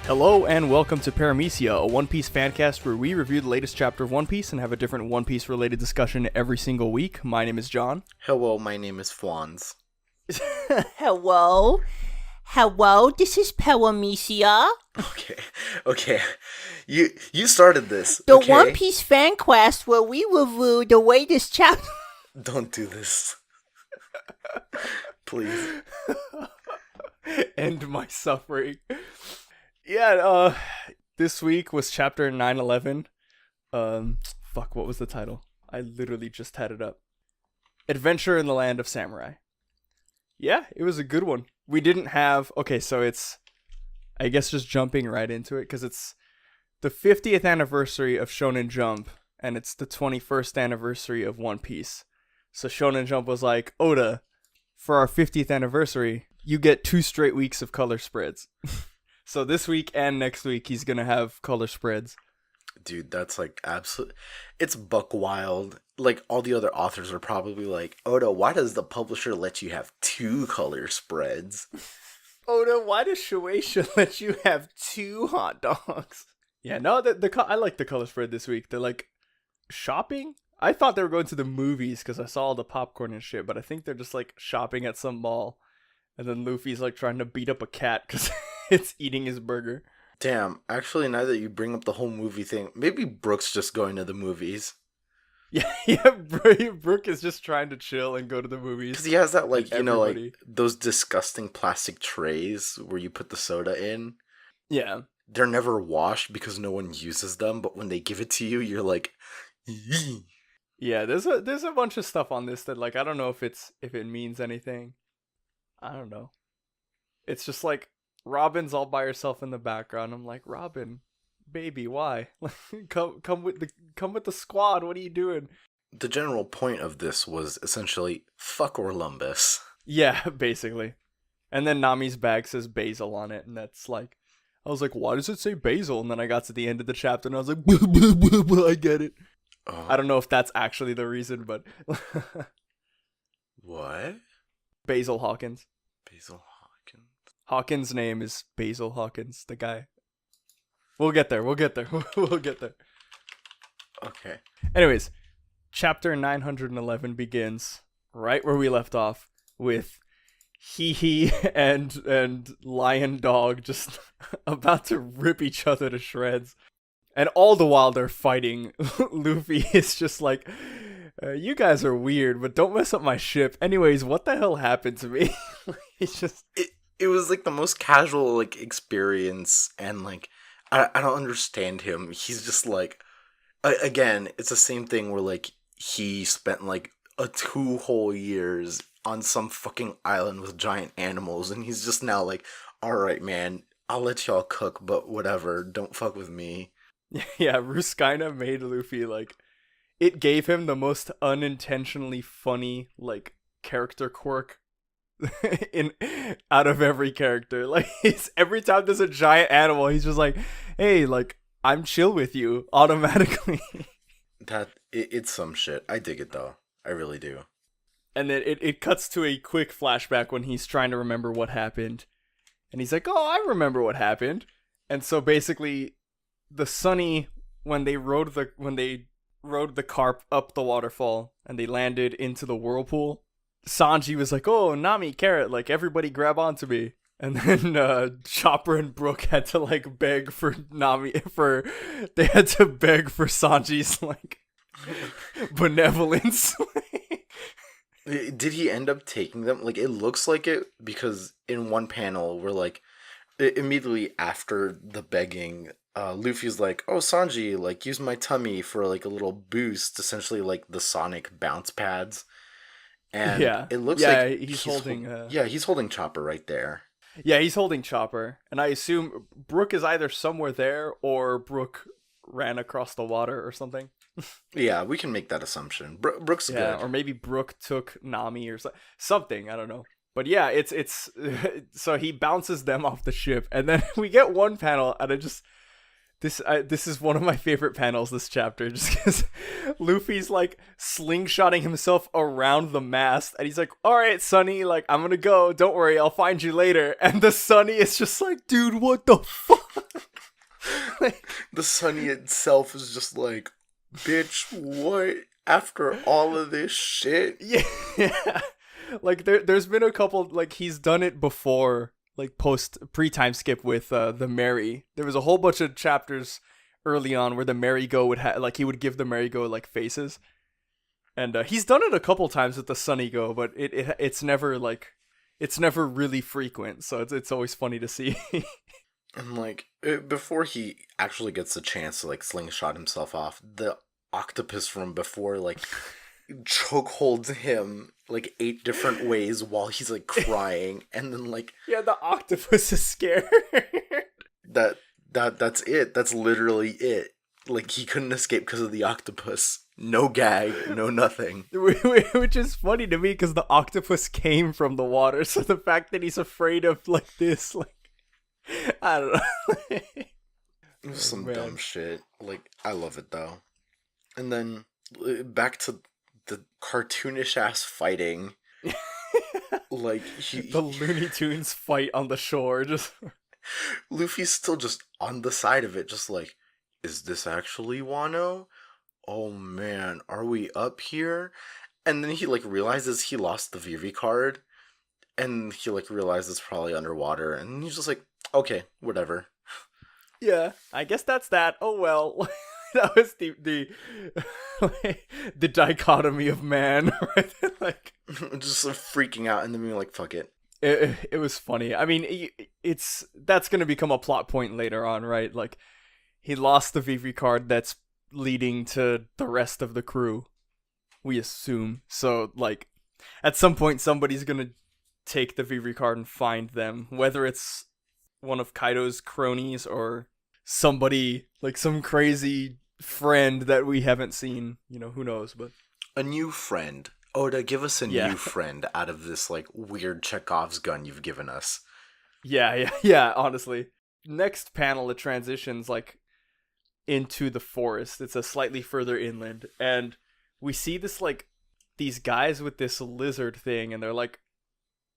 Hello and welcome to Paramecia, a One Piece fancast where we review the latest chapter of One Piece and have a different One Piece related discussion every single week. My name is John. Hello, my name is Fwans. Hello, this is Paramecia. Okay. You started this. The okay? One Piece fan quest where we review the latest chapter. Don't do this. Please. End my suffering. Yeah, this week was chapter 911. What was the title? I literally just had it up. Adventure in the Land of Samurai. Yeah, it was a good one. We didn't have... Okay, so it's... I guess just jumping right into it, because it's the 50th anniversary of Shonen Jump, and it's the 21st anniversary of One Piece. So Shonen Jump was like, Oda, for our 50th anniversary, you get 2 straight weeks of color spreads. So this week and next week, he's going to have color spreads. Dude, that's like absolute... It's buck wild. Like, all the other authors are probably like, Oda, why does the publisher let you have 2 color spreads? Oda, why does Shueisha let you have 2 hot dogs? Yeah, no, I like the color spread this week. They're like, shopping? I thought they were going to the movies because I saw all the popcorn and shit, but I think they're just like shopping at some mall. And then Luffy's like trying to beat up a cat because it's eating his burger. Damn, actually, now that you bring up the whole movie thing, maybe Brooke's just going to the movies. Yeah, Brooke is just trying to chill and go to the movies. Because he has that, like, you know, everybody. like, those disgusting plastic trays where you put the soda in. Yeah. They're never washed because no one uses them, but when they give it to you, you're like... Eee. Yeah, there's a bunch of stuff on this that, like, I don't know if it means anything. I don't know. It's just like Robin's all by herself in the background. I'm like, Robin, baby, why? come with the squad. What are you doing? The general point of this was essentially fuck Orlumbus. Yeah, basically. And then Nami's bag says Basil on it, and that's like, I was like, why does it say Basil? And then I got to the end of the chapter, and I was like, I get it. I don't know if that's actually the reason, but What? Basil Hawkins. Basil Hawkins. Hawkins' name is Basil Hawkins, the guy. We'll get there. We'll get there. Okay. Anyways, chapter 911 begins right where we left off with Hee and Lion Dog just about to rip each other to shreds. And all the while they're fighting, Luffy is just like, you guys are weird, but don't mess up my ship. Anyways, what the hell happened to me? It's just... It was like the most casual like experience, and like I don't understand him. He's just like, again, it's the same thing where like he spent like 2 whole years on some fucking island with giant animals, and he's just now like, all right, man, I'll let y'all cook, but whatever, don't fuck with me. Yeah, Ruskaina made Luffy like, it gave him the most unintentionally funny like character quirk in out of every character. Like, every time there's a giant animal, he's just like, hey, like, I'm chill with you automatically. It's some shit. I dig it though. I really do. And then it cuts to a quick flashback when he's trying to remember what happened. And he's like, oh, I remember what happened. And so basically the Sunny, when they rode the carp up the waterfall and they landed into the whirlpool, Sanji was like, oh, Nami, Carrot, like, everybody grab onto me. And then Chopper and Brook had to like beg for they had to beg for Sanji's like benevolence. Did he end up taking them? Like, it looks like it, because in one panel we're like, immediately after the begging, Luffy's like, oh, Sanji, like, use my tummy for like a little boost, essentially like the Sonic bounce pads. And yeah, it looks like he's holding he's holding Chopper right there. Yeah, he's holding Chopper, and I assume Brook is either somewhere there or Brook ran across the water or something. Yeah, we can make that assumption. Brook's good. Or maybe Brook took Nami or something, I don't know. But yeah, it's so he bounces them off the ship, and then we get one panel, and This is one of my favorite panels this chapter, just because Luffy's like slingshotting himself around the mast, and he's like, "All right, Sunny, like I'm gonna go. Don't worry, I'll find you later." And the Sunny is just like, "Dude, what the fuck?" Like, The Sunny itself is just like, bitch, what? After all of this shit? yeah. Like there's been a couple, like he's done it before, like pre-time skip with the Mary. There was a whole bunch of chapters early on where the Merry-Go would he would give the Merry-Go like faces, and he's done it a couple times with the Sunny Go, but it's never really frequent, so it's always funny to see. And like before he actually gets a chance to like slingshot himself off, the octopus from before like chokeholds him like 8 different ways while he's like crying, and then like Yeah, the octopus is scared. that's it. That's literally it. Like he couldn't escape because of the octopus. No gag, no nothing. Which is funny to me because the octopus came from the water, so the fact that he's afraid of like this, like I don't know. It was some dumb shit. Like I love it though. And then back to the cartoonish ass fighting. Like the Looney Tunes fight on the shore, just Luffy's still just on the side of it, just like, is this actually Wano? Oh man, are we up here? And then he like realizes he lost the Vivi card, and he like realizes it's probably underwater, and he's just like, okay, whatever. yeah. I guess that's that. Oh well. That was the the dichotomy of man, right? Like Just freaking out and then being like, fuck it. It was funny. I mean, that's going to become a plot point later on, right? Like he lost the Vivi card that's leading to the rest of the crew, we assume. So like at some point somebody's going to take the Vivi card and find them, whether it's one of Kaido's cronies or somebody, like some crazy friend that we haven't seen, who knows. But a new friend. Oda, give us a new friend out of this like weird Chekhov's gun you've given us. Yeah, honestly. Next panel, it transitions like into the forest. It's a slightly further inland, and we see this like these guys with this lizard thing, and they're like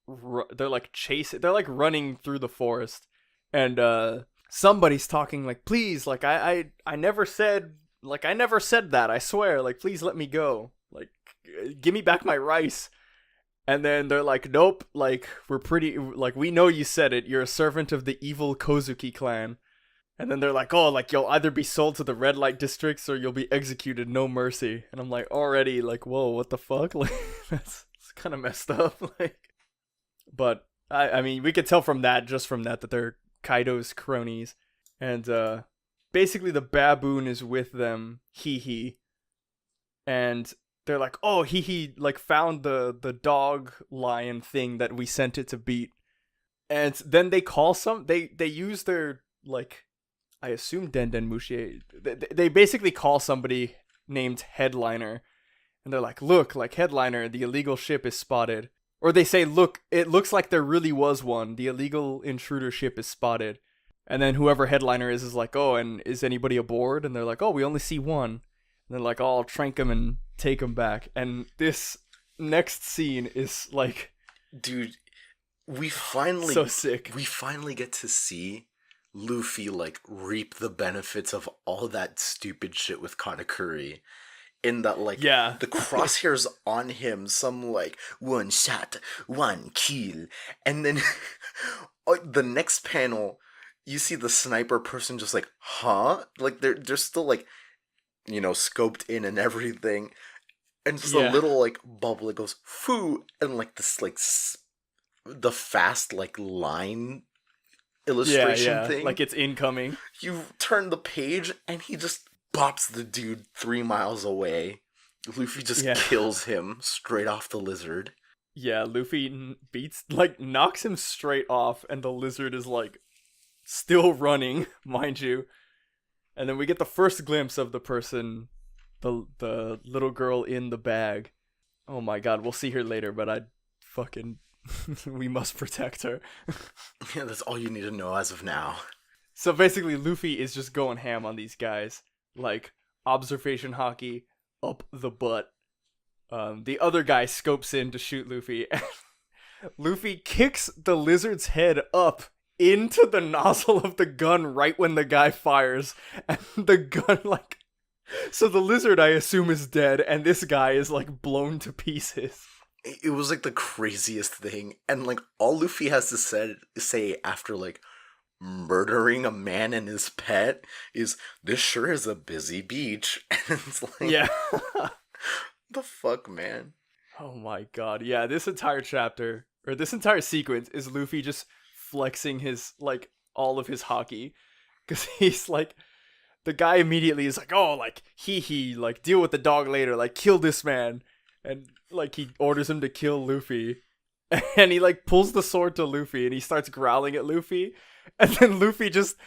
running through the forest, and somebody's talking like, please, like I never said that, I swear, like please let me go, like give me back my rice. And then they're like, nope, like we know you said it, you're a servant of the evil Kozuki clan. And then they're like, oh, like you'll either be sold to the red light districts or you'll be executed, no mercy. And I'm like, already like, whoa, what the fuck? Like that's kind of messed up. Like, but I mean, we could tell from that that they're Kaido's cronies, and basically the baboon is with them, Hee, and they're like, oh, Hee like found the dog lion thing that we sent it to beat, and then they call they use their, like, I assume Den Mushi, they basically call somebody named Headliner, and they're like, look, like Headliner, the illegal ship is spotted. Or they say, look, it looks like there really was one. The illegal intruder ship is spotted. And then whoever Headliner is like, oh, and is anybody aboard? And they're like, oh, we only see one. And they're like, oh, I'll trank him and take him back. And this next scene is like... Dude, we finally... So sick. We finally get to see Luffy, like, reap the benefits of all that stupid shit with Katakuri. In that, like, the crosshairs on him, some, like, one shot, one kill. And then the next panel, you see the sniper person just like, huh? Like, they're still, like, scoped in and everything. And just a little, like, bubble that goes, foo! And, like, this, like, the fast, like, line illustration thing. Like it's incoming. You turn the page, and he just bops the dude 3 miles away. Luffy just kills him straight off the lizard. Yeah, Luffy knocks him straight off, and the lizard is like still running, mind you. And then we get the first glimpse of the person, the little girl in the bag. Oh my god, we'll see her later, but we must protect her. Yeah, that's all you need to know as of now. So basically, Luffy is just going ham on these guys, like observation hockey up the butt. The other guy scopes in to shoot Luffy, and Luffy kicks the lizard's head up into the nozzle of the gun right when the guy fires, and the gun so the lizard, I assume, is dead, and this guy is like blown to pieces. It was like the craziest thing, and like all Luffy has to say after like murdering a man and his pet is, "This sure is a busy beach." And it's like, Yeah. the fuck, man. Oh my god. Yeah, this entire chapter, or this entire sequence, is Luffy just flexing his, like, all of his hockey. Because he's like, the guy immediately is like, oh, like, he, like, deal with the dog later, like, kill this man. And, like, he orders him to kill Luffy. And he, like, pulls the sword to Luffy, and he starts growling at Luffy. And then Luffy just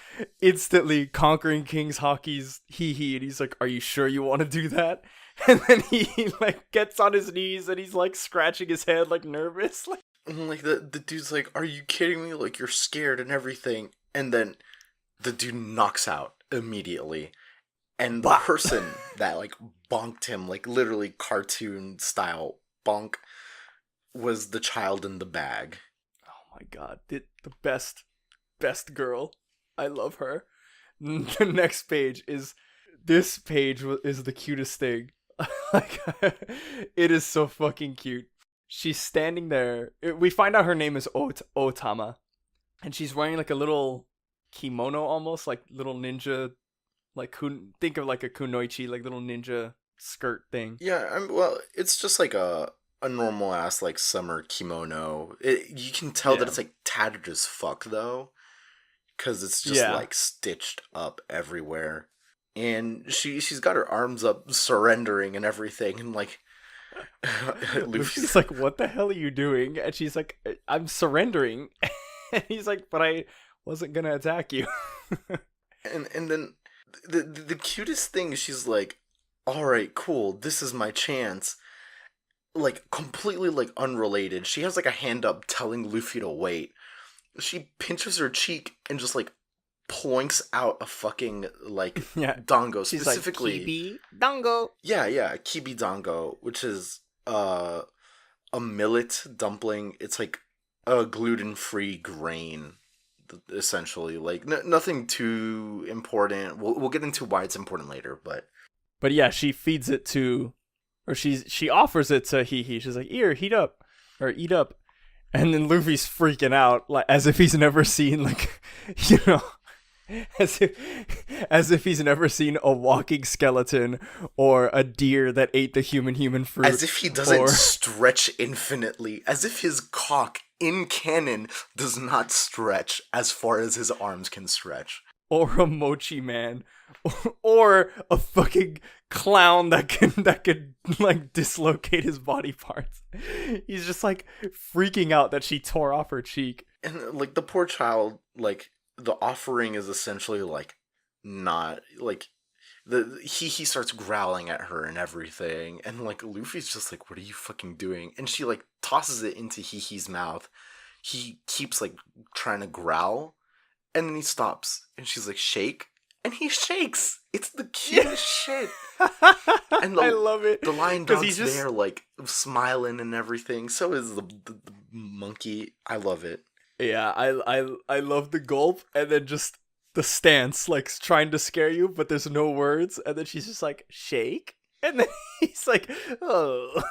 instantly conquering King's hockey's and he's like, are you sure you want to do that? And then he like gets on his knees and he's like scratching his head like nervous. Like the dude's like, "Are you kidding me? Like, you're scared and everything." And then the dude knocks out immediately. And the person that like bonked him, like literally cartoon style bonk, was the child in the bag. Oh my god. The best girl. I love her. The next page is, this page is the cutest thing. Like, it is so fucking cute. She's standing there. We find out her name is O-Tama, and she's wearing like a little kimono, almost like little ninja, like think of like a kunoichi, like little ninja skirt thing. Yeah, well, it's just like a normal ass like summer kimono. You can tell that it's like tattered as fuck though, because it's just like stitched up everywhere. And she's got her arms up, surrendering and everything, and like Luffy's like, "What the hell are you doing?" And she's like, "I'm surrendering." And he's like, "But I wasn't gonna attack you." and then the cutest thing, she's like, "All right, cool, this is my chance." Like completely like unrelated, she has like a hand up telling Luffy to wait. She pinches her cheek and just like ploinks out a fucking like dango. She's specifically like, Kibi dango. Yeah, kibi dango, which is a millet dumpling. It's like a gluten-free grain, essentially. Like nothing too important. We'll get into why it's important later, but yeah, she feeds it to, or she offers it to She's like, "Here, eat up," and then Luffy's freaking out, like as if he's never seen like, you know. As if he's never seen a walking skeleton or a deer that ate the human fruit. As if he doesn't stretch infinitely. As if his cock in canon does not stretch as far as his arms can stretch. Or a mochi man. Or a fucking clown that could like dislocate his body parts. He's just like freaking out that she tore off her cheek. And like the poor child, like the offering is essentially like not like he starts growling at her and everything, and like Luffy's just like, "What are you fucking doing?" And she like tosses it into Hihi's mouth. He keeps like trying to growl, and then he stops, and she's like, "Shake," and he shakes. It's the cutest shit. And I love it. The lion dog's just there like smiling and everything. So is the monkey. I love it. Yeah, I love the gulp, and then just the stance, like trying to scare you, but there's no words, and then she's just like, "Shake," and then he's like, "Oh."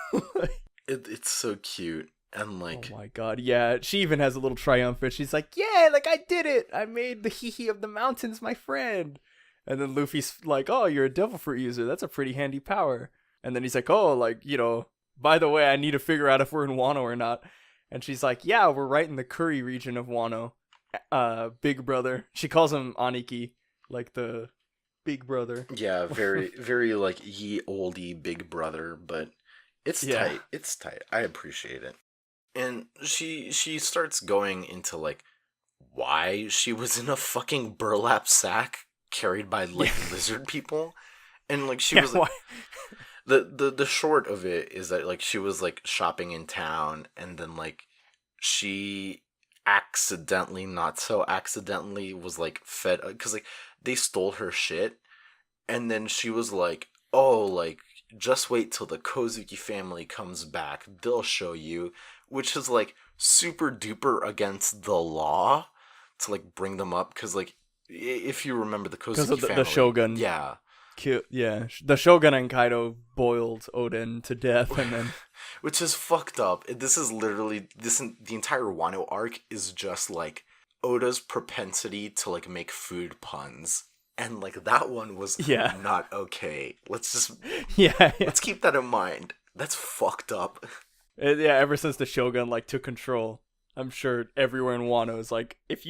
It's so cute, and like, oh my god, yeah. She even has a little triumphant. She's like, "Yeah, like I did it. I made the Hihi of the mountains my friend." And then Luffy's like, "Oh, you're a devil fruit user. That's a pretty handy power." And then he's like, "Oh, like, you know, by the way, I need to figure out if we're in Wano or not." And she's like, "Yeah, we're right in the Curry region of Wano. Big brother." She calls him Aniki, like the big brother. Yeah, very, very like ye oldie big brother, but it's tight. It's tight. I appreciate it. And she starts going into like why she was in a fucking burlap sack carried by like lizard people, and like she was like, the short of it is that like she was like shopping in town, and then like she accidentally, not so accidentally, was like fed, because like they stole her shit, and then she was like, oh, like just wait till the Kozuki family comes back, they'll show you, which is like super duper against the law to like bring them up, because like if you remember the Because Kozuki of the family, Shogun. yeah. Yeah, the Shogun and Kaido boiled Oden to death, and then Which is fucked up. This is literally the entire Wano arc is just like Oda's propensity to like make food puns, and like that one was Yeah. not okay. Let's just yeah. let's keep that in mind. That's fucked up. Yeah, ever since the Shogun like took control, I'm sure everywhere in Wano is like, if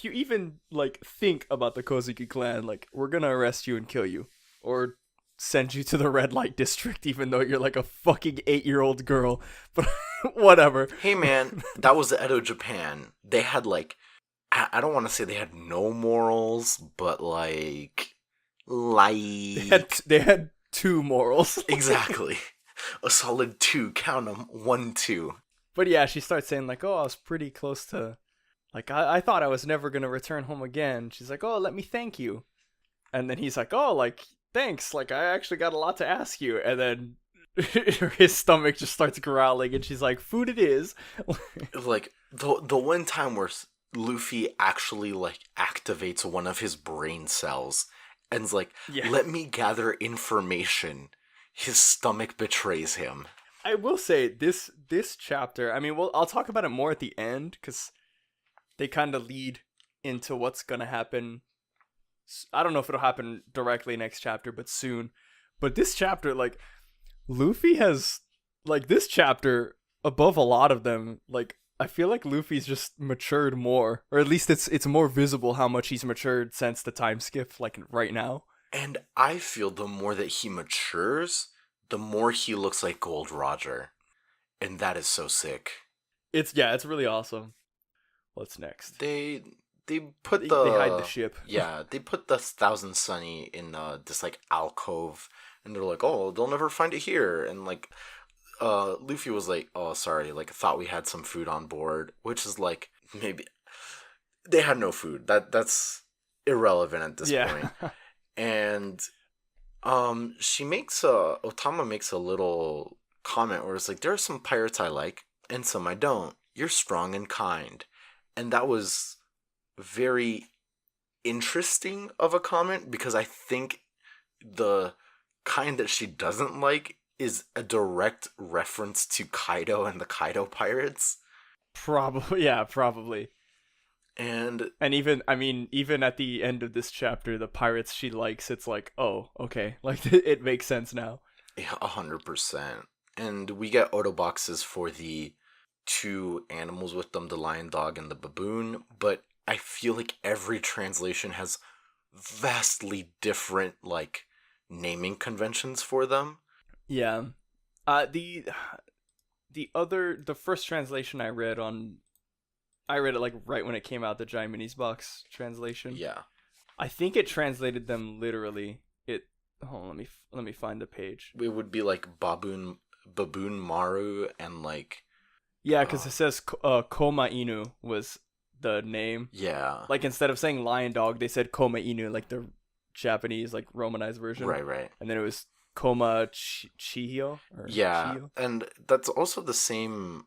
you even like think about the Kozuki clan, like we're gonna arrest you and kill you, or send you to the red light district, even though you're like a fucking 8-year-old girl. But whatever. Hey man, that was Edo Japan. They had like, I don't want to say they had no morals, but like They had two morals. exactly. A solid 2, count them, 1, 2. But yeah, she starts saying like, oh, I was pretty close to, like, I thought I was never gonna return home again. She's like, oh, let me thank you. And then he's like, oh, like, thanks, like, I actually got a lot to ask you. And then his stomach just starts growling, and she's like, food it is. Like, the one time where Luffy actually, like, activates one of his brain cells and's like, Yeah. let me gather information. His stomach betrays him. I will say, this chapter, I mean, I'll talk about it more at the end, because they kind of lead into what's gonna happen. I don't know if it'll happen directly next chapter, but soon. But this chapter, like, Luffy has, like, this chapter, above a lot of them, like, I feel like Luffy's just matured more. Or at least it's more visible how much he's matured since the time skip, like, right now. And I feel the more that he matures, the more he looks like Gold Roger. And that is so sick. It's really awesome. What's next? They They hide the ship. Yeah, they put the Thousand Sunny in this like alcove, and they're like, oh, they'll never find it here. And like, Luffy was like, oh, sorry, like thought we had some food on board, which is like maybe they had no food. That's irrelevant at this point. And O-Tama makes a little comment where it's like, there are some pirates I like and some I don't. You're strong and kind. And that was very interesting of a comment, because I think the kind that she doesn't like is a direct reference to Kaido and the Kaido pirates. Probably. And even at the end of this chapter, the pirates she likes, it's like, oh, okay, like it makes sense now. yeah, 100%. And we get Odo boxes for the 2 animals with them, the lion dog and the baboon, but I feel like every translation has vastly different like naming conventions for them. Yeah. The first translation I read it like right when it came out, the Japanese box translation. Yeah. I think it translated them literally. Hold on, let me find the page. It would be like baboon Maru and like, yeah, because it says Koma Inu was the name. Yeah. Like instead of saying lion dog, they said Koma Inu, like the Japanese like romanized version. Right. And then it was Koma Chihio. Yeah, Chihio? and that's also the same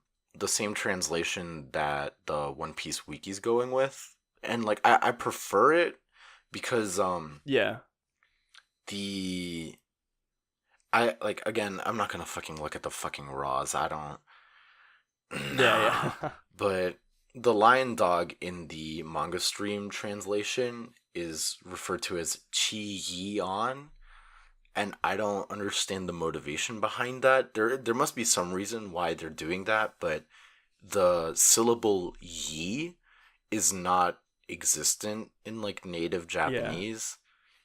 translation that the One Piece wiki's going with, and like I prefer it because yeah. Again, I'm not gonna fucking look at the fucking raws. I don't. Yeah. But the lion dog in the manga stream translation is referred to as Chi Yi-on, and I don't understand the motivation behind that. There must be some reason why they're doing that, but the syllable yi is not existent in like native Japanese.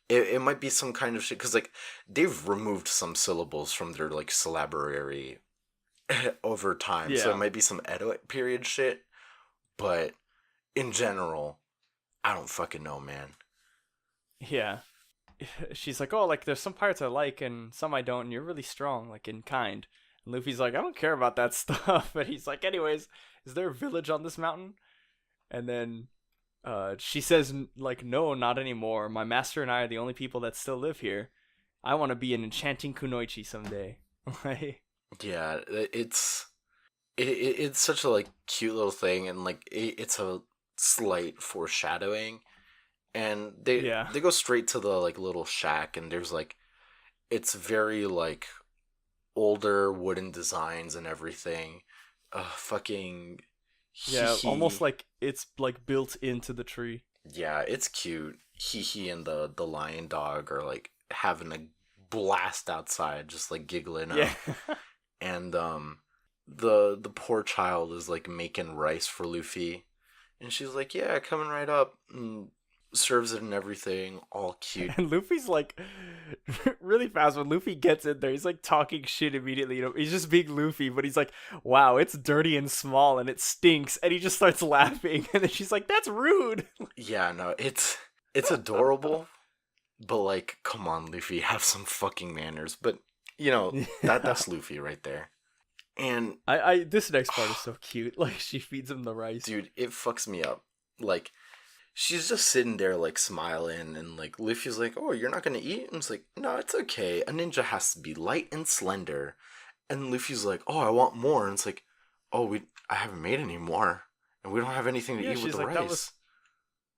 It might be some kind of shit, because like they've removed some syllables from their like syllabary over time, so it might be some Edo period shit, but in general, I don't fucking know, man. Yeah. She's like, oh, like there's some pirates I like and some I don't, and you're really strong, like, and kind. And Luffy's like, I don't care about that stuff. And he's like, anyways, is there a village on this mountain? And then she says, like, no, not anymore. My master and I are the only people that still live here. I want to be an enchanting kunoichi someday. Yeah, it's such a like cute little thing, and like it's a slight foreshadowing, and Yeah. they go straight to the like little shack, and there's like it's very like older wooden designs and everything. Fucking Yeah, Hee almost like it's like built into the tree. yeah, it's cute. Hee and the lion dog are like having a blast outside, just like giggling up. Yeah. And the poor child is like making rice for Luffy, and she's like, yeah, coming right up, and serves it and everything, all cute. And Luffy's like really fast when Luffy gets in there. He's like talking shit immediately. You know, he's just being Luffy, but he's like, "Wow, it's dirty and small, and it stinks." And he just starts laughing, and then she's like, "That's rude." Yeah, no, it's adorable, but like, come on, Luffy, have some fucking manners. But you know that's Luffy right there. And I this next part is so cute. Like she feeds him the rice. dude, it fucks me up. Like, she's just sitting there, like, smiling, and, like, Luffy's like, oh, you're not gonna eat? And it's like, no, it's okay. A ninja has to be light and slender. And Luffy's like, oh, I want more. And it's like, oh, I haven't made any more. And we don't have anything to eat with the like, rice.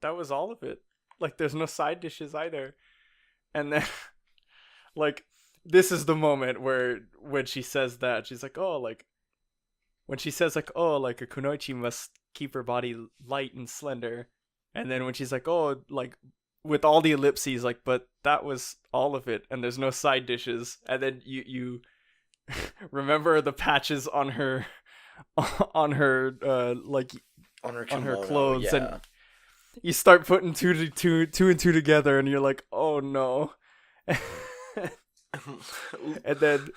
That was all of it. Like, there's no side dishes either. And then, like, this is the moment where when she says that, she's like, oh, like, when she says, like, oh, like, a kunoichi must keep her body light and slender. And then when she's like, oh, like, with all the ellipses, like, but that was all of it, and there's no side dishes. And then you remember the patches on her, on her, like, on her clothes, yeah. and you start putting two and two together, and you're like, oh no. And then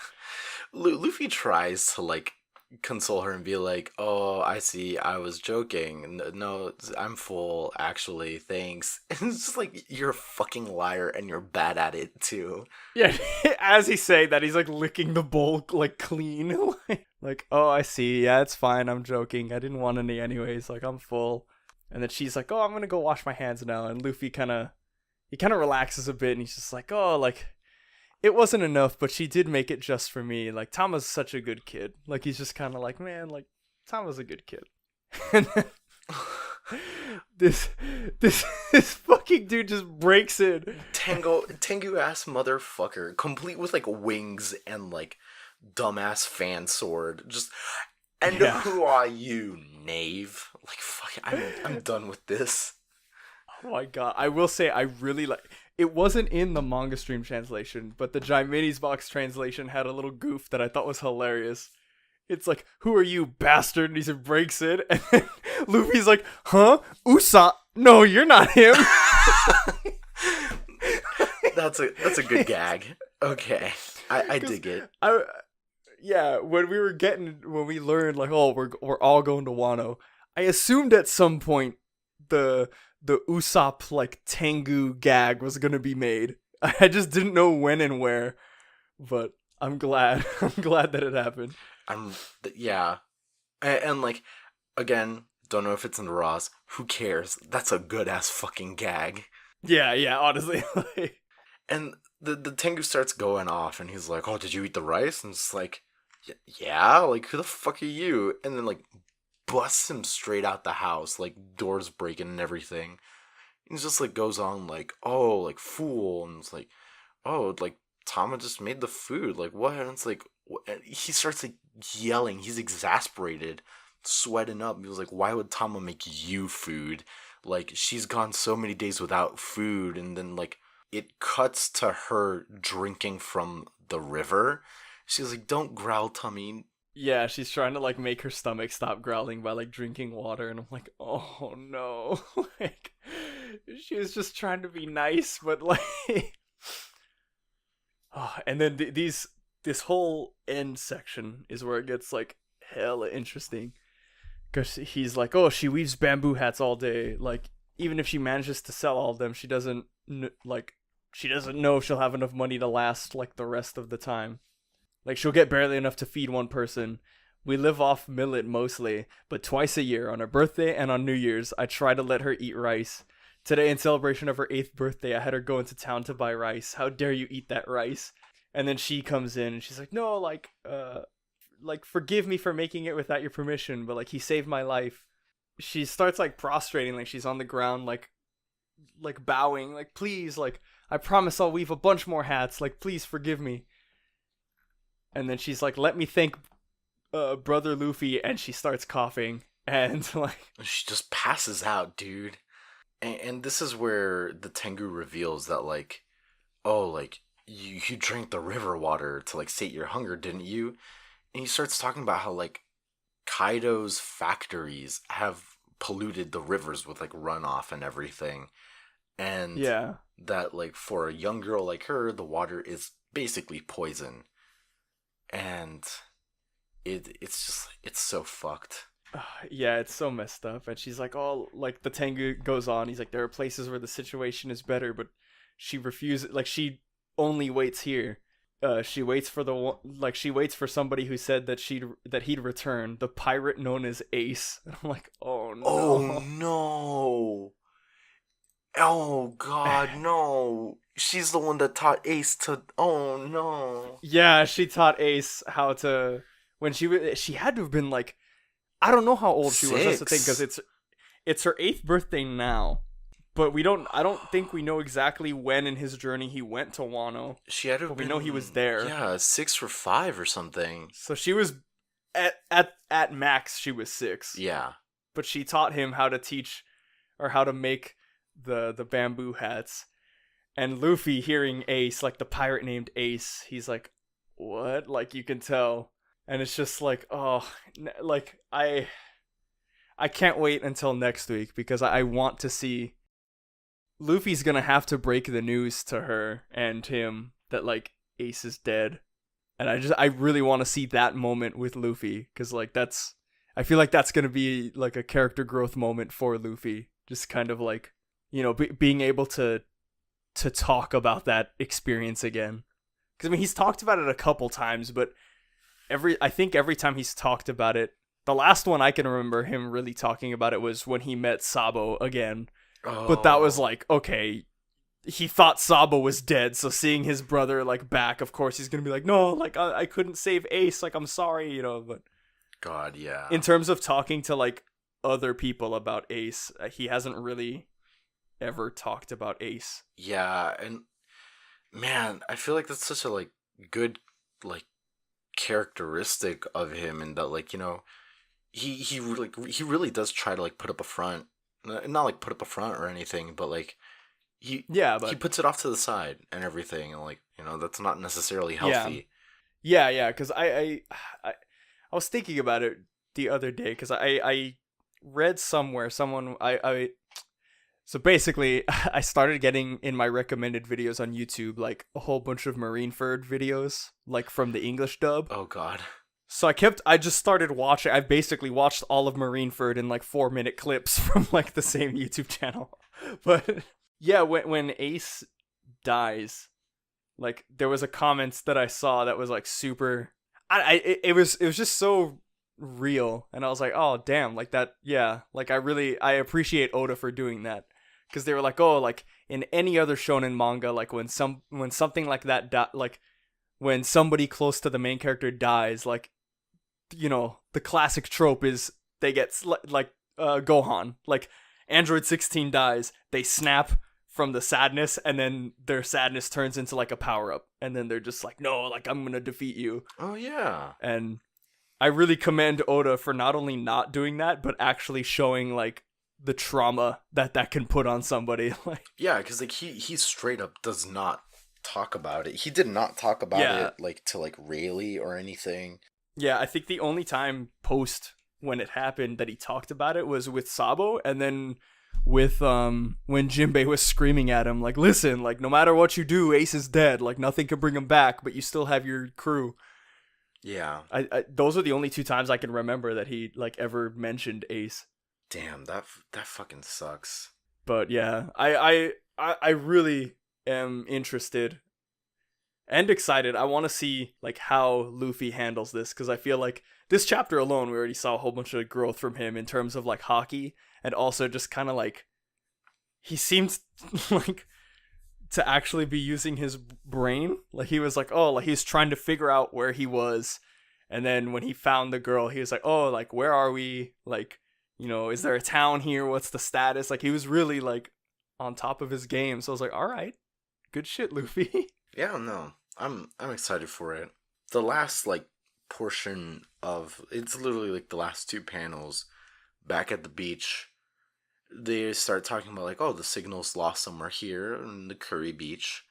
Luffy tries to, like, console her and be like, oh, I see, I was joking, no, I'm full, actually, thanks. And it's just like, you're a fucking liar and you're bad at it too. Yeah, as he's saying that, he's like licking the bowl like clean. Like, oh, I see, yeah, it's fine, I'm joking, I didn't want any anyways, like, I'm full. And then she's like, oh, I'm gonna go wash my hands now. And Luffy kind of relaxes a bit, and he's just like, oh, like, it wasn't enough, but she did make it just for me. Like, Tama's such a good kid. Like, he's just kind of like, man, like, Tama's a good kid. And then this fucking dude just breaks in. Tengu ass motherfucker, complete with like wings and like dumbass fan sword. Just, and Yeah. Who are you, knave? Like, fuck, I'm done with this. Oh my god. I will say, I really like... It wasn't in the manga stream translation, but the Jaimini's box translation had a little goof that I thought was hilarious. It's like, who are you, bastard? And he just breaks in, and then Luffy's like, huh? Usa? No, you're not him. That's a good gag. Okay, I dig it. Yeah, when we learned, like, oh, we're all going to Wano, I assumed at some point the Usopp, like, Tengu gag was gonna be made. I just didn't know when and where, but I'm glad. I'm glad that it happened. Yeah. And like, again, don't know if it's in the Raws. Who cares? That's a good-ass fucking gag. Yeah, honestly. And the Tengu starts going off, and he's like, oh, did you eat the rice? And it's like, yeah, like, who the fuck are you? And then, like, busts him straight out the house, like, doors breaking and everything. He just, like, goes on, like, oh, like, fool, and it's like, oh, like, Tama just made the food, like, what? And it's like, and he starts, like, yelling, he's exasperated, sweating up. He was like, why would Tama make you food? Like, she's gone so many days without food, and then, like, it cuts to her drinking from the river. She's like, don't growl, Tummy. Yeah, she's trying to, like, make her stomach stop growling by, like, drinking water, and I'm like, oh no. Like, she was just trying to be nice, but, like... Oh, and then this whole end section is where it gets, like, hella interesting. Because he's like, oh, she weaves bamboo hats all day. Like, even if she manages to sell all of them, she doesn't know if she'll have enough money to last, like, the rest of the time. Like, she'll get barely enough to feed one person, We live off millet mostly, but twice a year, on her birthday and on New Year's, I try to let her eat rice. Today, in celebration of her 8th birthday, I had her go into town to buy rice. How dare you eat that rice? And then she comes in and she's like, no, like forgive me for making it without your permission, but like he saved my life. She starts like prostrating, like she's on the ground, like bowing, like please, like I promise I'll weave a bunch more hats, like please forgive me. And then she's like, let me thank brother Luffy, and she starts coughing, and like She just passes out, dude. And this is where the Tengu reveals that, like, oh, like, you drank the river water to, like, sate your hunger, didn't you? And he starts talking about how, like, Kaido's factories have polluted the rivers with, like, runoff and everything. And yeah. that, like, for a young girl like her, the water is basically poison. And it's just, it's so fucked. Yeah, it's so messed up. And she's like, oh, like the Tengu goes on. He's like, there are places where the situation is better, but she refuses. Like she only waits here. She waits for she waits for somebody who said that he'd return. The pirate known as Ace. And I'm like, oh no. Oh no. Oh god, no. She's the one that taught Ace to. Oh no. Yeah, she taught Ace how to. When she had to have been like, I don't know how old she was. That's the thing, because it's her 8th birthday now, but I don't think we know exactly when in his journey he went to Wano. She had to. But we know he was there. Yeah, 6 or 5 or something. So she was at max. She was 6. Yeah. But she taught him how to teach, or how to make the bamboo hats. And Luffy, hearing Ace, like the pirate named Ace, he's like, what? Like you can tell. And it's just like, oh, like I can't wait until next week, because I want to see. Luffy's gonna have to break the news to her and him that like Ace is dead, and I really want to see that moment with Luffy, because like I feel like that's gonna be like a character growth moment for Luffy, just kind of like, you know, being able to talk about that experience again, because I mean he's talked about it a couple times, but I think every time he's talked about it, the last one I can remember him really talking about it was when he met Sabo again. Oh. But that was like, okay, he thought Sabo was dead, so seeing his brother like back, of course he's gonna be like, no, like I couldn't save Ace, like I'm sorry, you know. But God, yeah. in terms of talking to like other people about Ace, he hasn't really ever talked about Ace. Yeah, and man, I feel like that's such a like good like characteristic of him, and that like, you know, he really does try to like put up a front, not like put up a front or anything, but like he puts it off to the side and everything, and like, you know, that's not necessarily healthy. Yeah, because I was thinking about it the other day, because I read somewhere so basically I started getting in my recommended videos on YouTube like a whole bunch of Marineford videos, like from the English dub. Oh god. So I just started watching. I basically watched all of Marineford in like 4-minute clips from like the same YouTube channel. But yeah, when Ace dies, like there was a comment that I saw that was like super. It was just so real, and I was like, oh damn, like that. Yeah, like I appreciate Oda for doing that, because they were like, oh, like in any other shonen manga, like when something like that like when somebody close to the main character dies, like, you know, the classic trope is they get like Gohan, like Android 16 dies, they snap from the sadness, and then their sadness turns into like a power up, and then they're just like, no, like I'm gonna defeat you. Oh yeah. And I really commend Oda for not only not doing that, but actually showing like the trauma that can put on somebody. Like, yeah, because like he straight up does not talk about it. He did not talk about it like to like Rayleigh or anything. Yeah, I think the only time post when it happened that he talked about it was with Sabo, and then with when Jinbei was screaming at him like, listen, like no matter what you do, Ace is dead, like nothing can bring him back, but you still have your crew. Yeah. I those are the only 2 times I can remember that he like ever mentioned Ace. Damn, that fucking sucks. But yeah, I really am interested, and excited. I want to see like how Luffy handles this, because I feel like this chapter alone, we already saw a whole bunch of growth from him in terms of like hockey, and also just kind of like he seems like to actually be using his brain. Like he was like, oh, like he's trying to figure out where he was, and then when he found the girl, he was like, oh, like where are we? Like, you know, is there a town here? What's the status? Like he was really like on top of his game. So I was like, all right, good shit, Luffy. Yeah, no, I'm excited for it. The last like portion of it's literally like the last two panels back at the beach. They start talking about like, oh, the signal's lost somewhere here in the Curry Beach.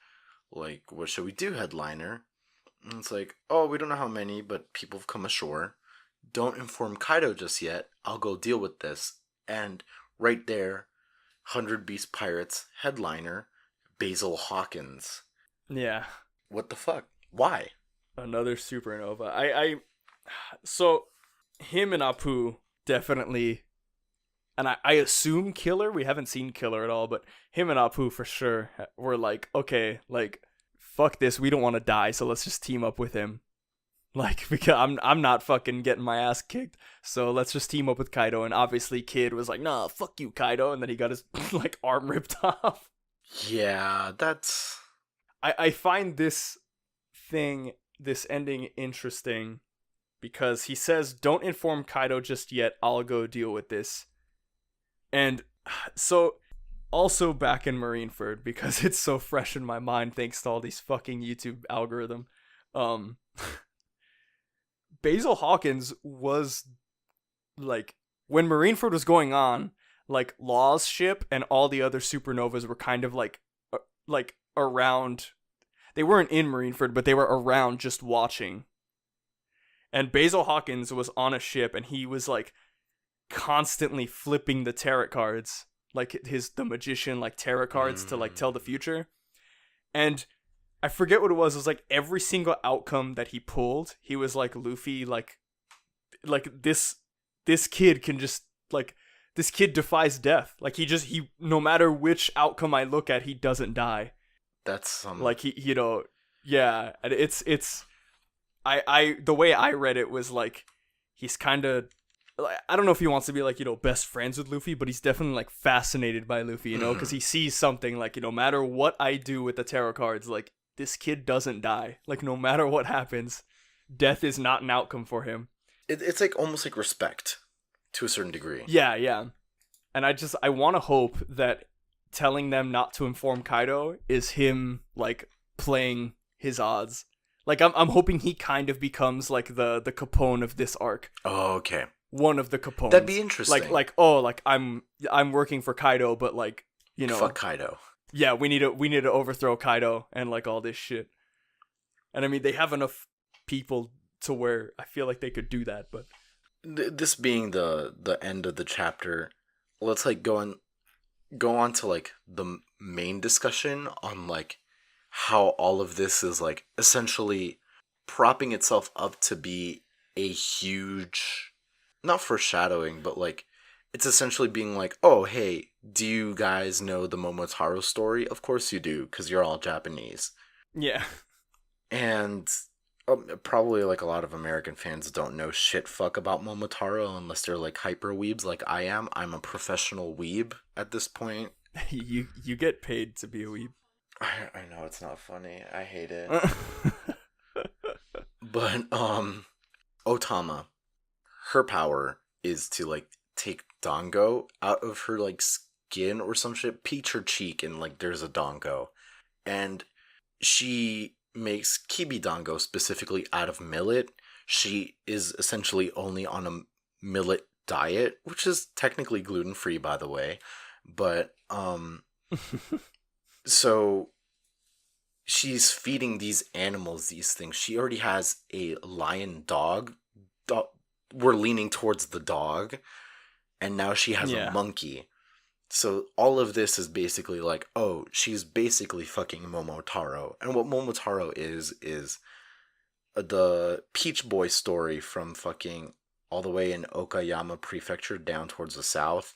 Like, what should we do, headliner? And it's like, oh, we don't know how many, but people have come ashore. Don't inform Kaido just yet. I'll go deal with this. And right there, 100 Beast Pirates headliner, Basil Hawkins. Yeah. What the fuck? Why? Another supernova. So him and Apu definitely, and I assume Killer. We haven't seen Killer at all, but him and Apu for sure were like, okay, like fuck this. We don't want to die, so let's just team up with him. Like, because I'm not fucking getting my ass kicked, so let's just team up with Kaido. And obviously Kid was like, nah, fuck you, Kaido, and then he got his like arm ripped off. Yeah, that's... I find this ending interesting because he says, don't inform Kaido just yet, I'll go deal with this. And so, also back in Marineford, because it's so fresh in my mind thanks to all these fucking YouTube algorithm, Basil Hawkins was, like, when Marineford was going on, like, Law's ship and all the other supernovas were kind of, like around. They weren't in Marineford, but they were around just watching. And Basil Hawkins was on a ship, and he was, like, constantly flipping the tarot cards, like the magician, like, tarot cards to, like, tell the future. And I forget what it was. It was, like, every single outcome that he pulled, he was like, Luffy, like this kid can just, like, this kid defies death. Like, he no matter which outcome I look at, he doesn't die. That's some... Like, he, you know, yeah, it's the way I read it was like, he's kind of, I don't know if he wants to be like, you know, best friends with Luffy, but he's definitely like fascinated by Luffy, you know, because he sees something like, you know, no matter what I do with the tarot cards, like, this kid doesn't die. Like, no matter what happens, death is not an outcome for him. It's like almost like respect to a certain degree. Yeah. And I want to hope that telling them not to inform Kaido is him, like, playing his odds. Like, I'm hoping he kind of becomes, like, the Capone of this arc. Oh, okay. One of the Capones. That'd be interesting. Like, oh, like, I'm working for Kaido, but, like, you know, fuck Kaido. Yeah, we need to overthrow Kaido and, like, all this shit. And I mean, they have enough people to where I feel like they could do that, but this being the end of the chapter, let's, like, go on to, like, the main discussion on, like, how all of this is, like, essentially propping itself up to be a huge, not foreshadowing, but, like, it's essentially being like, oh, hey, do you guys know the Momotaro story? Of course you do, because you're all Japanese. yeah. And probably, like, a lot of American fans don't know shit fuck about Momotaro unless they're, like, hyper weebs like I am. I'm a professional weeb at this point. you get paid to be a weeb. I know, it's not funny. I hate it. But, O-Tama, her power is to, like, take Dango out of her, like, skin or some shit, peach her cheek, and, like, there's a Dango. And she makes Kibi Dango specifically out of millet. She is essentially only on a millet diet, which is technically gluten-free, by the way. But, so she's feeding these animals these things. She already has a lion dog. We're leaning towards the dog. And now she has a monkey. So all of this is basically like, oh, she's basically fucking Momotaro. And what Momotaro is the Peach Boy story from fucking all the way in Okayama Prefecture down towards the south.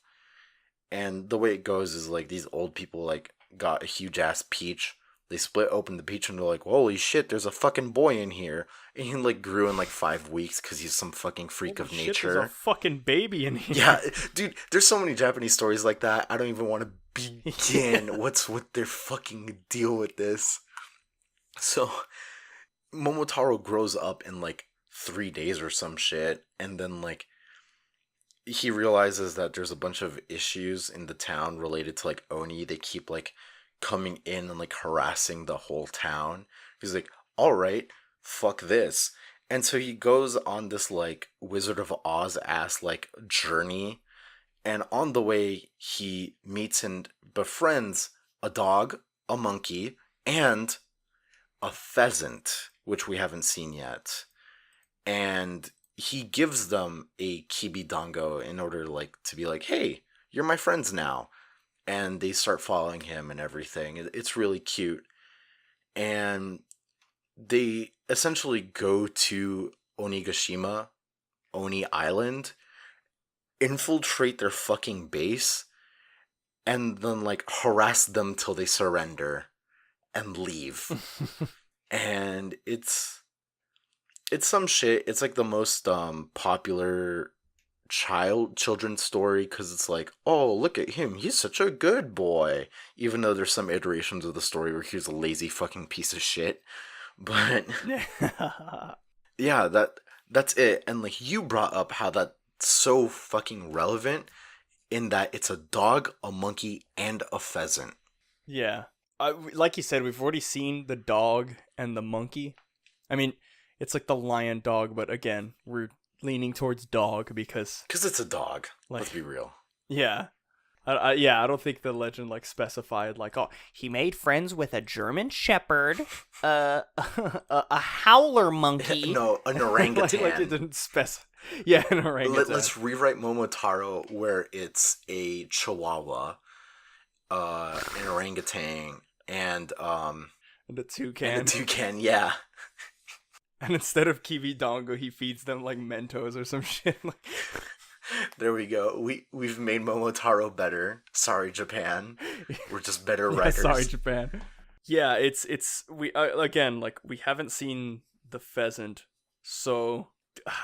And the way it goes is, like, these old people, like, got a huge ass peach. They split open the peach and they're like, holy shit, there's a fucking boy in here. And he like grew in like 5 weeks because he's some fucking freak Holy of shit, nature. there's a fucking baby in here. Yeah, dude, there's so many Japanese stories like that. I don't even want to begin. What's with their fucking deal with this? So, Momotaro grows up in like 3 days or some shit, and then like he realizes that there's a bunch of issues in the town related to like Oni. They keep like coming in and like harassing the whole town. He's like, all right, fuck this. And so he goes on this like Wizard of Oz ass like journey, and on the way he meets and befriends a dog, a monkey, and a pheasant, which we haven't seen yet. And he gives them a kibidango in order like to be like, hey, you're my friends now. And they start following him and everything. It's really cute. And they essentially go to Onigashima, Oni Island, infiltrate their fucking base, and then like harass them till they surrender and leave. And it's some shit. It's like the most popular children's story because it's like, oh, look at him, he's such a good boy, even though there's some iterations of the story where he's a lazy fucking piece of shit. But yeah, that's it. And like you brought up how that's so fucking relevant in that it's a dog, a monkey, and a pheasant. Yeah. Like you said, we've already seen the dog and the monkey. I mean, it's like the lion dog, but again, we're leaning towards dog because it's a dog. Like, let's be real. Yeah. I don't think the legend like specified like, oh, He made friends with a German shepherd, a howler monkey. No, an orangutan. like it didn't specify. Yeah, an orangutan. Let's rewrite Momotaro where it's a chihuahua, an orangutan, and the toucan. And the toucan, yeah. And instead of kiwi dongo, he feeds them like Mentos or some shit. There we go. We've made Momotaro better. Sorry, Japan. We're just better writers. Sorry, Japan. Yeah, it's we again, like we haven't seen the pheasant, so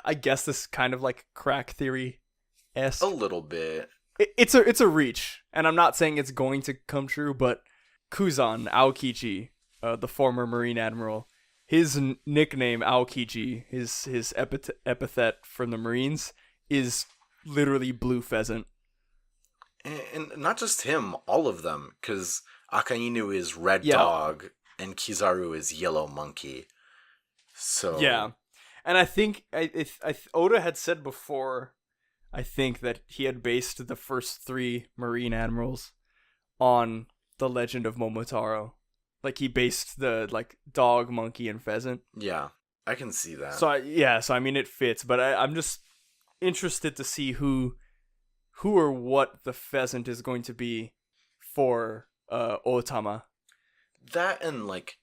I guess this is kind of like crack theory-esque. A little bit. It's a reach, and I'm not saying it's going to come true, but Kuzan Aokichi, the former Marine Admiral, his nickname Aokichi, his epithet from the Marines, is literally blue pheasant. And not just him, all of them, because Akainu is red dog and Kizaru is yellow monkey. So yeah, and I think Oda had said before, I think that he had based the first 3 Marine Admirals on the legend of Momotaro. Like he based the like dog, monkey, and pheasant. Yeah, I can see that. So I mean it fits, but I'm just interested to see who or what the pheasant is going to be for O-Tama. That and like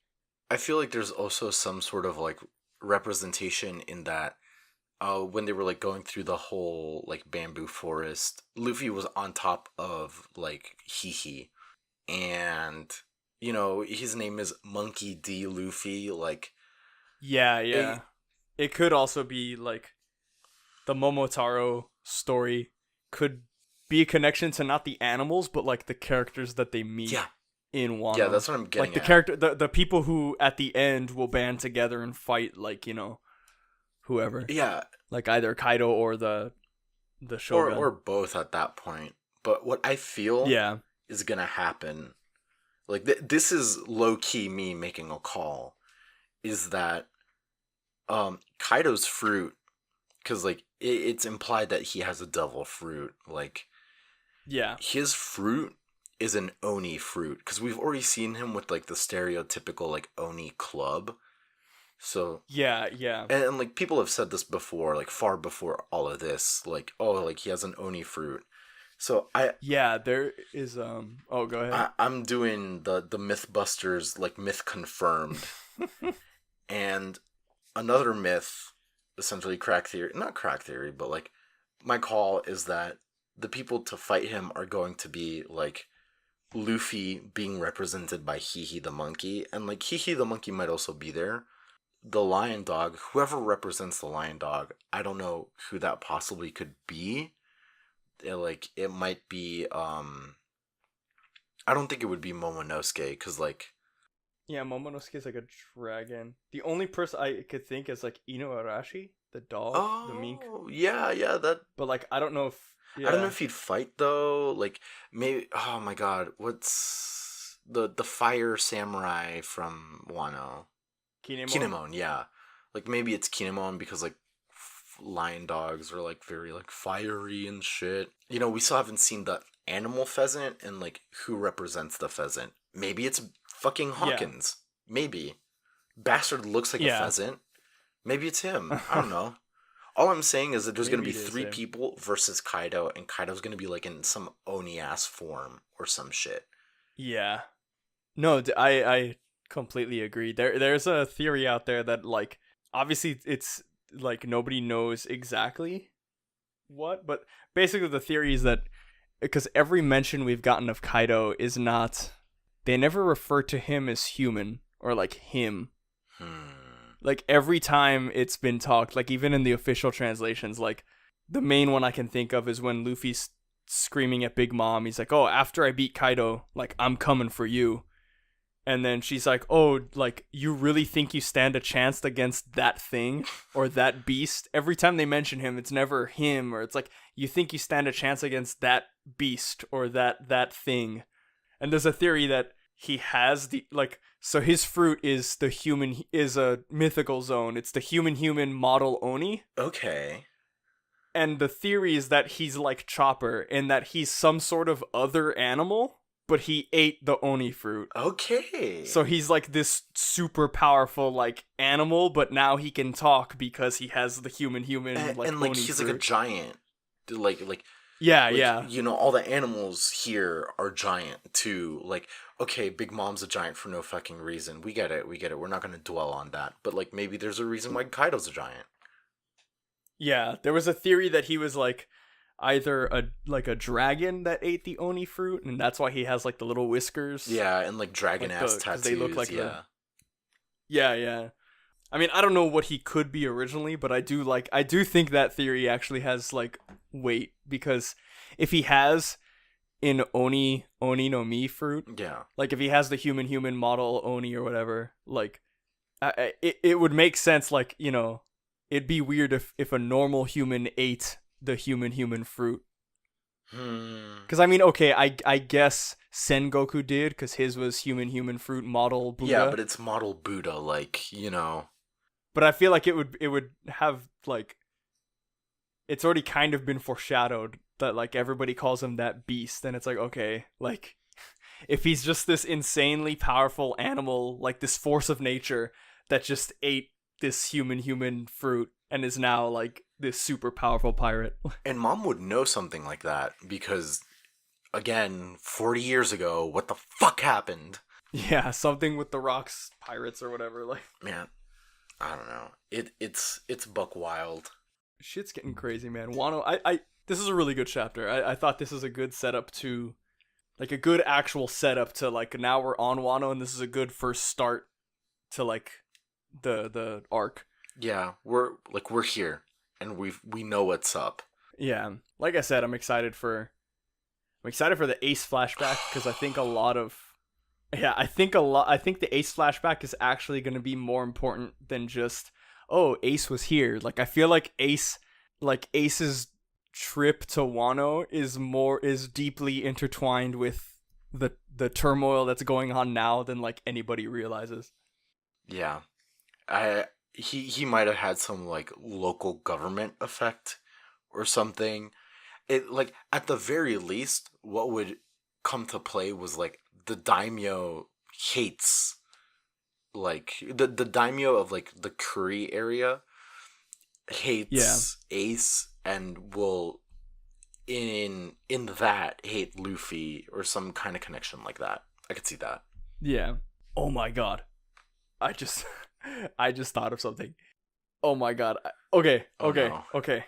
I feel like there's also some sort of like representation in that when they were like going through the whole like bamboo forest, Luffy was on top of like Hihi, and you know his name is Monkey D. Luffy. Like yeah, it could also be like the Momotaro story could be a connection to not the animals but like the characters that they meet in Wano. Yeah, that's what I'm getting like the character the people who at the end will band together and fight, like, you know, whoever. Yeah. Like either Kaido or the Shogun. Or both at that point. But what I feel is going to happen, like this is low-key me making a call, is that Kaido's fruit, because like it's implied that he has a devil fruit, like his fruit is an Oni fruit, because we've already seen him with like the stereotypical like Oni club. So and like people have said this before, like far before all of this, like, oh, like he has an Oni fruit. So there is go ahead. I'm doing the Mythbusters, like myth confirmed. And another myth, essentially not crack theory, but like my call is that the people to fight him are going to be like Luffy being represented by Hee the monkey, and like Hee the monkey might also be there. The lion dog, whoever represents the lion dog, I don't know who that possibly could be. It might be I don't think it would be Momonosuke, because like Yeah, Momonosuke is like a dragon. The only person I could think is like Ino Arashi, the dog, the mink. yeah, that. But like, I don't know if. Yeah. I don't know if he'd fight though. Like maybe. Oh my god, what's the fire samurai from Wano? Kinemon, yeah. Like maybe it's Kinemon because like lion dogs are like very like fiery and shit. You know, we still haven't seen the animal pheasant and like who represents the pheasant. Maybe it's fucking Hawkins. Yeah. Maybe. Bastard looks like a pheasant. Maybe it's him. I don't know. All I'm saying is that there's going to be 3 people versus Kaido, and Kaido's going to be like in some Oni-ass form or some shit. Yeah. No, I completely agree. There's a theory out there that like obviously it's like nobody knows exactly what, but basically the theory is that because every mention we've gotten of Kaido is not, they never refer to him as human or like him. Like every time it's been talked, like even in the official translations, like the main one I can think of is when Luffy's screaming at Big Mom. He's like, "Oh, after I beat Kaido, like I'm coming for you." And then she's like, "Oh, like you really think you stand a chance against that thing or that beast?" Every time they mention him, it's never him, or it's like, "You think you stand a chance against that beast or that thing?" And there's a theory that he has the like, so his fruit is a mythical zone. It's the human model Oni. Okay. And the theory is that he's like Chopper and that he's some sort of other animal, but he ate the Oni fruit. Okay. So he's like this super powerful like animal, but now he can talk because he has the human and like Oni he's fruit. like a giant. Like yeah. You know, all the animals here are giant too. Like, okay, Big Mom's a giant for no fucking reason. We get it. We're not gonna dwell on that. But like maybe there's a reason why Kaido's a giant. Yeah, there was a theory that he was like either a dragon that ate the Oni fruit, and that's why he has like the little whiskers. Yeah, and like dragon like ass tattoos. They look like yeah. Yeah. I mean, I don't know what he could be originally, but I do think that theory actually has like weight, because if he has an Oni no Mi fruit, yeah, like if he has the human model Oni or whatever, like it would make sense. Like, you know, it'd be weird if a normal human ate the human fruit. Because I mean, okay, I guess Sengoku did, because his was human fruit model Buddha. Yeah, but it's model Buddha, like, you know. But I feel like it would have like, it's already kind of been foreshadowed that like everybody calls him that beast, and it's like, okay, like if he's just this insanely powerful animal, like this force of nature that just ate this human fruit and is now like this super powerful pirate. And Mom would know something like that because, again, 40 years ago, what the fuck happened? Yeah, something with the Rocks pirates or whatever. Like, man, I don't know. It's buck wild. Shit's getting crazy, man. Wano, I this is a really good chapter. I thought this is a good setup to, like, a good actual setup to, like, now we're on Wano, and this is a good first start to, like, the arc. Yeah, we're here, and we know what's up. Yeah, like I said, I'm excited for the Ace flashback, because I think I think the Ace flashback is actually going to be more important than just, oh, Ace was here. Like, I feel like Ace's trip to Wano is deeply intertwined with the turmoil that's going on now than like anybody realizes. Yeah. He might have had some like local government effect or something. It, like, at the very least, what would come to play was like the daimyo hates, like the daimyo of like the Kuri area hates Ace, and will in that hate Luffy, or some kind of connection like that. I could see that. Yeah. Oh my god. I just thought of something. Oh my god. Okay. No. Okay.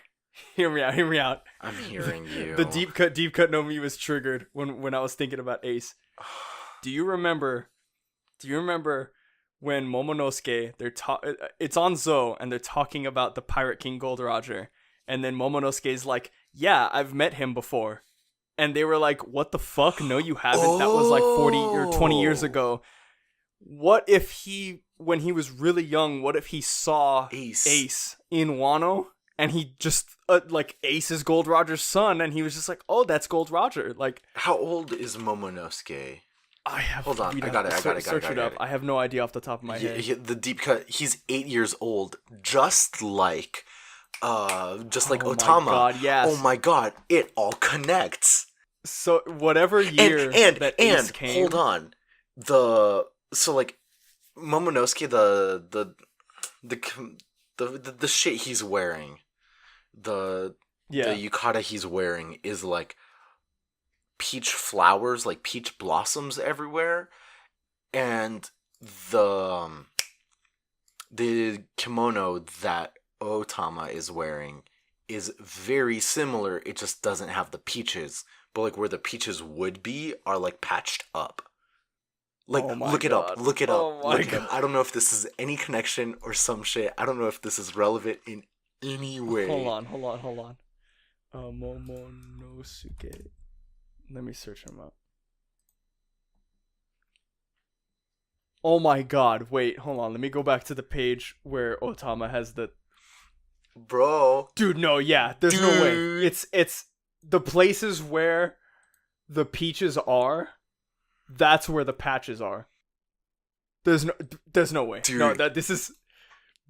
Hear me out. I'm hearing you. The deep cut no Mi was triggered when I was thinking about Ace. Do you remember when Momonosuke, it's on Zou, and they're talking about the Pirate King Gold Roger, and then Momonosuke's like, yeah, I've met him before. And they were like, what the fuck? No, you haven't. That was like 40 or 20 years ago. What if when he was really young, what if he saw Ace in Wano, and he just, like, Ace is Gold Roger's son, and he was just like, oh, that's Gold Roger. Like, how old is Momonosuke? Hold on, I got it. Search it up. I have no idea off the top of my head. The deep cut. He's 8 years old, just like O-Tama. God, yes. Oh my god, it all connects. So whatever year that Ace came, hold on, so like Momonosuke, the shit he's wearing, the yukata he's wearing is like peach flowers, like peach blossoms everywhere, and the kimono that O-Tama is wearing is very similar. It just doesn't have the peaches, but like where the peaches would be are like patched up. Like, look it up. I don't know if this is any connection or some shit. I don't know if this is relevant in any way. Hold on. Momonosuke. Let me search him up. Oh my god, wait, hold on. Let me go back to the page where O-Tama has the... Bro. Dude, no, yeah, there's no way. It's the places where the peaches are, that's where the patches are. There's no way. Dude. No, this is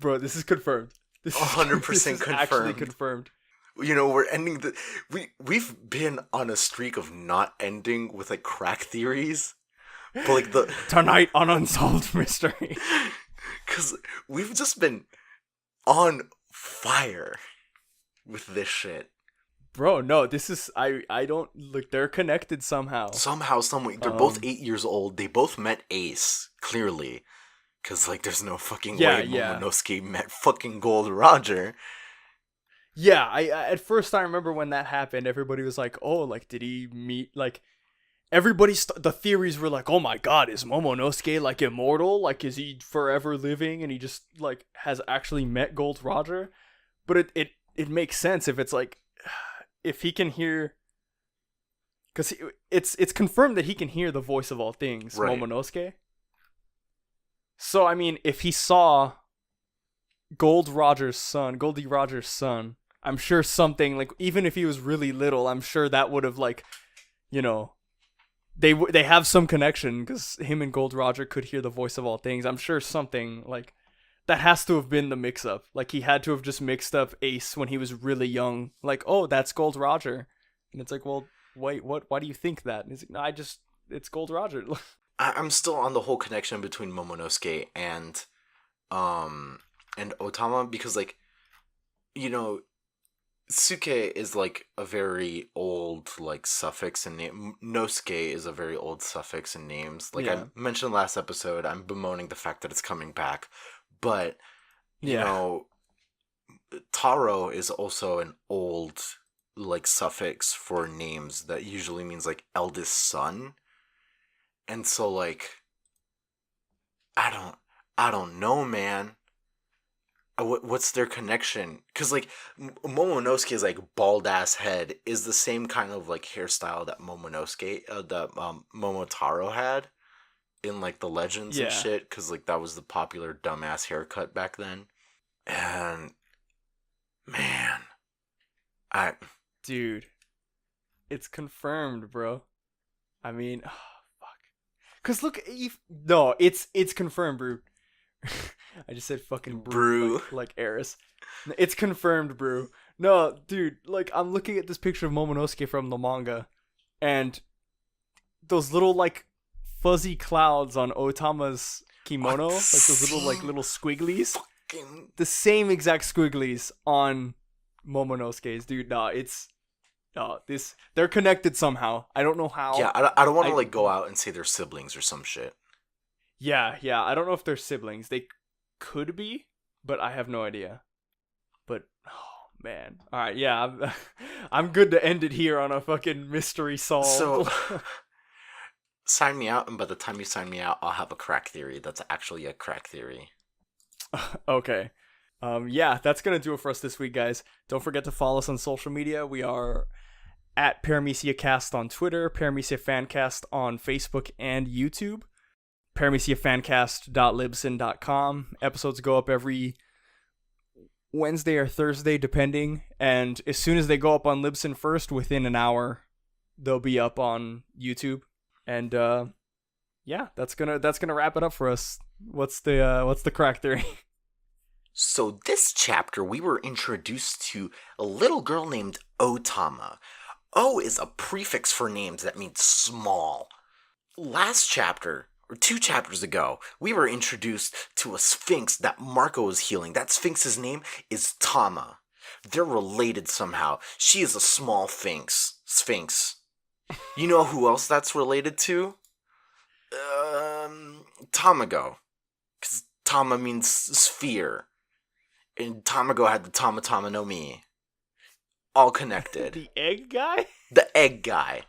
confirmed. This is 100% this is confirmed. Actually confirmed. You know, we're ending we've been on a streak of not ending with like crack theories, but like tonight on Unsolved Mystery, because we've just been on fire with this shit. Bro, no, this is I don't look. They're connected somehow. Somehow, someway. They're both 8 years old. They both met Ace, clearly, because like there's no fucking way Momonosuke met fucking Gold Roger. Yeah, I at first I remember when that happened, everybody was like, "Oh, like did he meet like?" The theories were like, "Oh my god, is Momonosuke like immortal? Like is he forever living and he just like has actually met Gold Roger?" But it makes sense if it's like if he can hear, because it's confirmed that he can hear the voice of all things, right. Momonosuke. So I mean, if he saw Goldie Roger's son, I'm sure something like, even if he was really little, I'm sure that would have like, you know, they have some connection because him and Gold Roger could hear the voice of all things. I'm sure something like that has to have been the mix-up. Like he had to have just mixed up Ace when he was really young. Like, oh, that's Gold Roger, and it's like, well, wait, what? Why do you think that? And he's like, no, it's Gold Roger. I'm still on the whole connection between Momonosuke and O-Tama, because like, you know, Suke is like a very old like suffix in name. Nosuke is a very old suffix in names. Like I mentioned last episode, I'm bemoaning the fact that it's coming back, but you know, Taro is also an old like suffix for names that usually means like eldest son, and so like I don't know, man. What's their connection? Because like Momonosuke's like bald ass head is the same kind of like hairstyle that Momotaro had in like the legends and shit. Because like that was the popular dumbass haircut back then. And man, dude, it's confirmed, bro. I mean, oh, fuck. Cause look, it's confirmed, bro. I just said fucking brew. Like Eris. It's confirmed, brew. No, dude, like I'm looking at this picture of Momonosuke from the manga, and those little like fuzzy clouds on O-Tama's kimono, like those little squigglies. The same exact squigglies on Momonosuke's, dude. They're connected somehow. I don't know how. Yeah, I don't want to like go out and say they're siblings or some shit. Yeah, I don't know if they're siblings. They could be, but I have no idea. But oh man, all right, yeah, I'm good to end it here on a fucking mystery solved. So, sign me out, and by the time you sign me out, I'll have a crack theory that's actually a crack theory. Okay. Yeah, that's gonna do it for us this week, guys. Don't forget to follow us on social media. We are at ParameciaCast on Twitter, ParameciaFancast on Facebook and YouTube, ParameciaFancast.libsyn.com. Episodes go up every Wednesday or Thursday, depending. And as soon as they go up on Libsyn first, within an hour, they'll be up on YouTube. And yeah, that's gonna wrap it up for us. What's the crack theory? So this chapter, we were introduced to a little girl named O-Tama. O is a prefix for names that means small. Last chapter, or 2 chapters ago, we were introduced to a sphinx that Marco is healing. That sphinx's name is Tama. They're related somehow. She is a small sphinx. You know who else that's related to? Tamago. Because Tama means sphere. And Tamago had the Tama no Mi. All connected. The egg guy? The egg guy.